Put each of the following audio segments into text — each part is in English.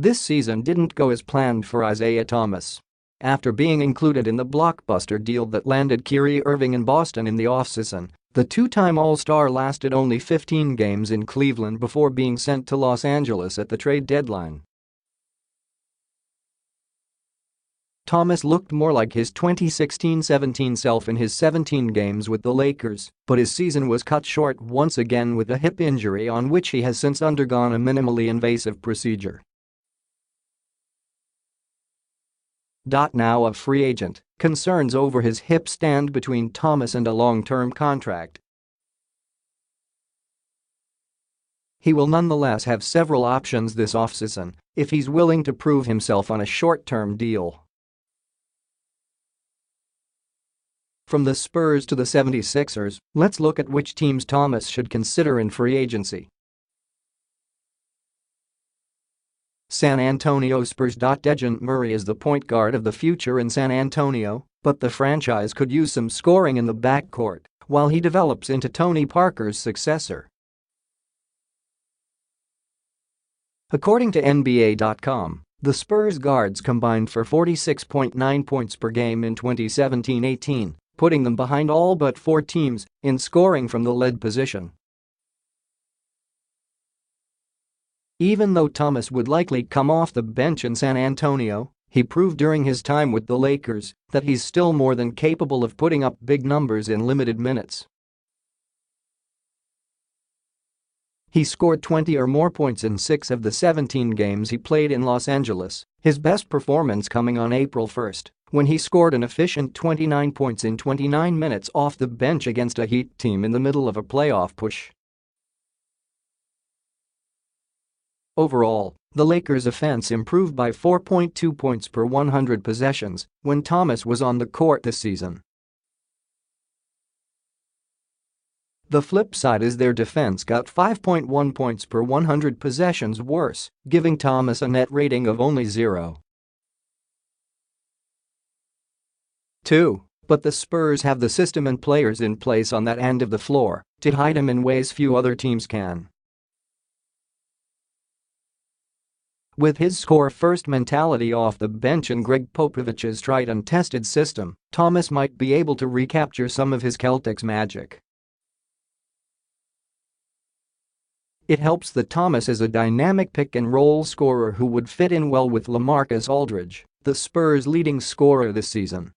This season didn't go as planned for Isaiah Thomas. After being included in the blockbuster deal that landed Kyrie Irving in Boston in the offseason, the two-time All-Star lasted only 15 games in Cleveland before being sent to Los Angeles at the trade deadline. Thomas looked more like his 2016-17 self in his 17 games with the Lakers, but his season was cut short once again with a hip injury on which he has since undergone a minimally invasive procedure. Now a free agent, concerns over his hip stand between Thomas and a long-term contract. He will nonetheless have several options this offseason if he's willing to prove himself on a short-term deal. From the Spurs to the 76ers, let's look at which teams Thomas should consider in free agency. San Antonio Spurs. Dejounte Murray is the point guard of the future in San Antonio, but the franchise could use some scoring in the backcourt while he develops into Tony Parker's successor. According to NBA.com, the Spurs guards combined for 46.9 points per game in 2017-18, putting them behind all but 4 teams in scoring from the lead position. Even though Thomas would likely come off the bench in San Antonio, he proved during his time with the Lakers that he's still more than capable of putting up big numbers in limited minutes. He scored 20 or more points in 6 of the 17 games he played in Los Angeles, his best performance coming on April 1 when he scored an efficient 29 points in 29 minutes off the bench against a Heat team in the middle of a playoff push. Overall, the Lakers' offense improved by 4.2 points per 100 possessions when Thomas was on the court this season. The flip side is their defense got 5.1 points per 100 possessions worse, giving Thomas a net rating of only 0.2. But the Spurs have the system and players in place on that end of the floor to hide him in ways few other teams can. With his score-first mentality off the bench and Greg Popovich's tried and tested system, Thomas might be able to recapture some of his Celtics magic. It helps that Thomas is a dynamic pick-and-roll scorer who would fit in well with LaMarcus Aldridge, the Spurs' leading scorer this season.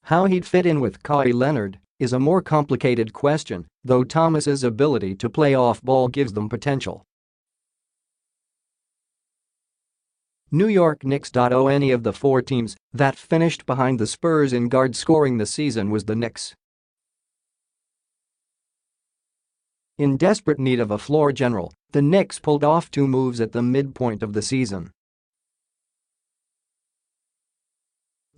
How he'd fit in with Kawhi Leonard is a more complicated question, though Thomas's ability to play off-ball gives them potential. New York Knicks. Any of the 4 teams that finished behind the Spurs in guard scoring this season was the Knicks. In desperate need of a floor general, the Knicks pulled off 2 moves at the midpoint of the season.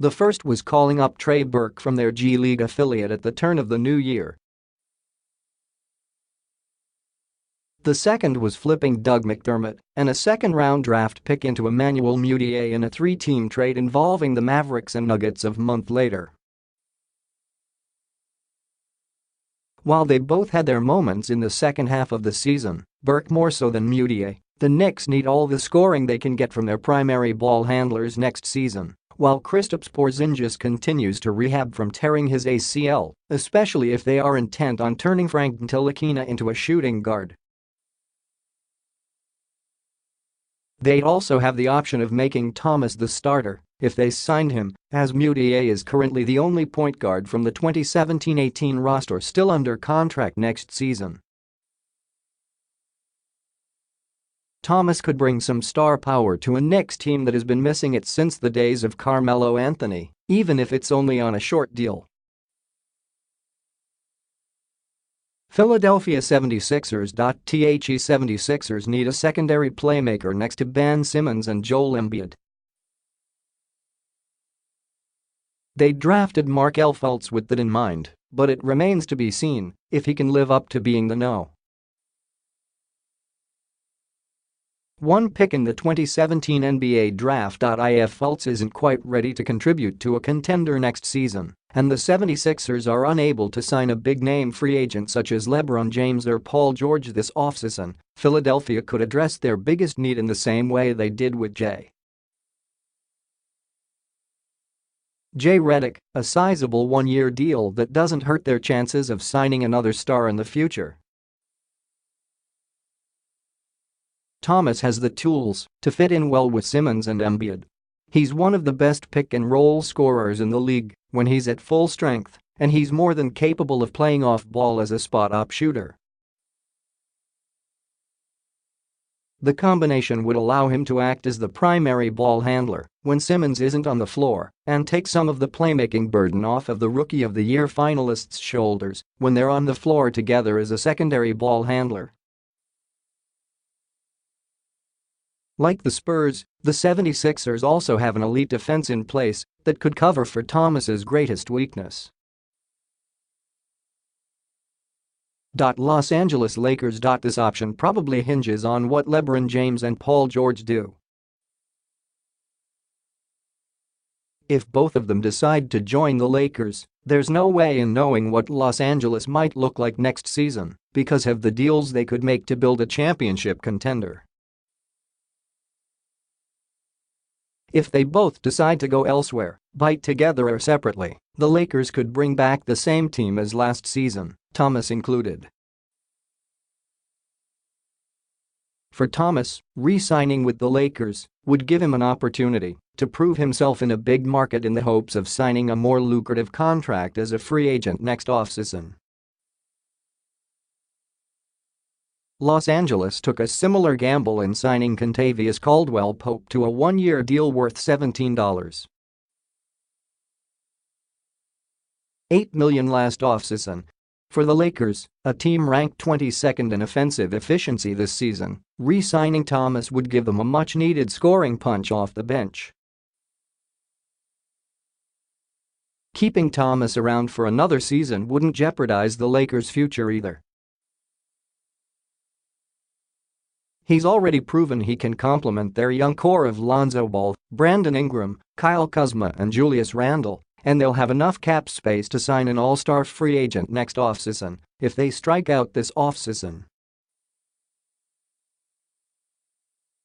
The first was calling up Trey Burke from their G League affiliate at the turn of the new year. The second was flipping Doug McDermott and a second-round draft pick into Emmanuel Mudiay in a 3-team trade involving the Mavericks and Nuggets a month later. While they both had their moments in the second half of the season, Burke more so than Mudiay, the Knicks need all the scoring they can get from their primary ball handlers next season. While Kristaps Porzingis continues to rehab from tearing his ACL, especially if they are intent on turning Frank Ntilikina into a shooting guard. They'd also have the option of making Thomas the starter if they signed him, as Mudiay is currently the only point guard from the 2017-18 roster still under contract next season. Thomas could bring some star power to a Knicks team that has been missing it since the days of Carmelo Anthony, even if it's only on a short deal. Philadelphia 76ers. The 76ers need a secondary playmaker next to Ben Simmons and Joel Embiid. They drafted Markelle Fultz with that in mind, but it remains to be seen if he can live up to being the no. 1 pick in the 2017 NBA draft. If Fultz isn't quite ready to contribute to a contender next season, And the 76ers are unable to sign a big-name free agent such as LeBron James or Paul George this offseason. Philadelphia could address their biggest need in the same way they did with J. Redick, a sizable one-year deal that doesn't hurt their chances of signing another star in the future. Thomas has the tools to fit in well with Simmons and Embiid. He's one of the best pick-and-roll scorers in the league when he's at full strength, and he's more than capable of playing off-ball as a spot-up shooter. The combination would allow him to act as the primary ball handler when Simmons isn't on the floor and take some of the playmaking burden off of the Rookie of the Year finalists' shoulders when they're on the floor together as a secondary ball handler. Like the Spurs, the 76ers also have an elite defense in place that could cover for Thomas's greatest weakness. Los Angeles Lakers. This option probably hinges on what LeBron James and Paul George do. If both of them decide to join the Lakers, there's no way in knowing what Los Angeles might look like next season because of the deals they could make to build a championship contender. If they both decide to go elsewhere, be it together or separately, the Lakers could bring back the same team as last season, Thomas included. For Thomas, re-signing with the Lakers would give him an opportunity to prove himself in a big market in the hopes of signing a more lucrative contract as a free agent next offseason. Los Angeles took a similar gamble in signing Kentavious Caldwell-Pope to a one-year deal worth $17.8 million last offseason. For the Lakers, a team ranked 22nd in offensive efficiency this season, re-signing Thomas would give them a much-needed scoring punch off the bench. Keeping Thomas around for another season wouldn't jeopardize the Lakers' future either. He's already proven he can complement their young core of Lonzo Ball, Brandon Ingram, Kyle Kuzma and Julius Randle, and they'll have enough cap space to sign an all-star free agent next offseason if they strike out this offseason.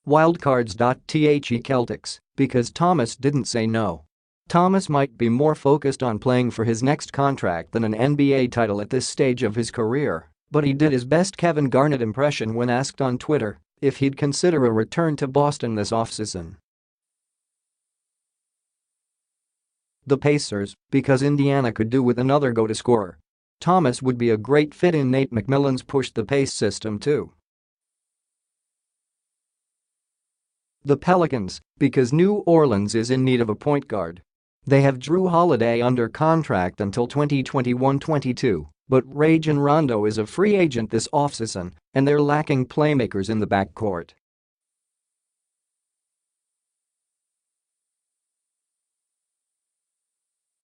Wildcards. The Celtics, because Thomas didn't say no. Thomas might be more focused on playing for his next contract than an NBA title at this stage of his career, but he did his best Kevin Garnett impression when asked on Twitter if he'd consider a return to Boston this offseason. The Pacers, because Indiana could do with another go-to scorer. Thomas would be a great fit in Nate McMillan's push-the-pace system too. The Pelicans, because New Orleans is in need of a point guard. They have Drew Holiday under contract until 2021-22, but Rajon Rondo is a free agent this offseason, and they're lacking playmakers in the backcourt.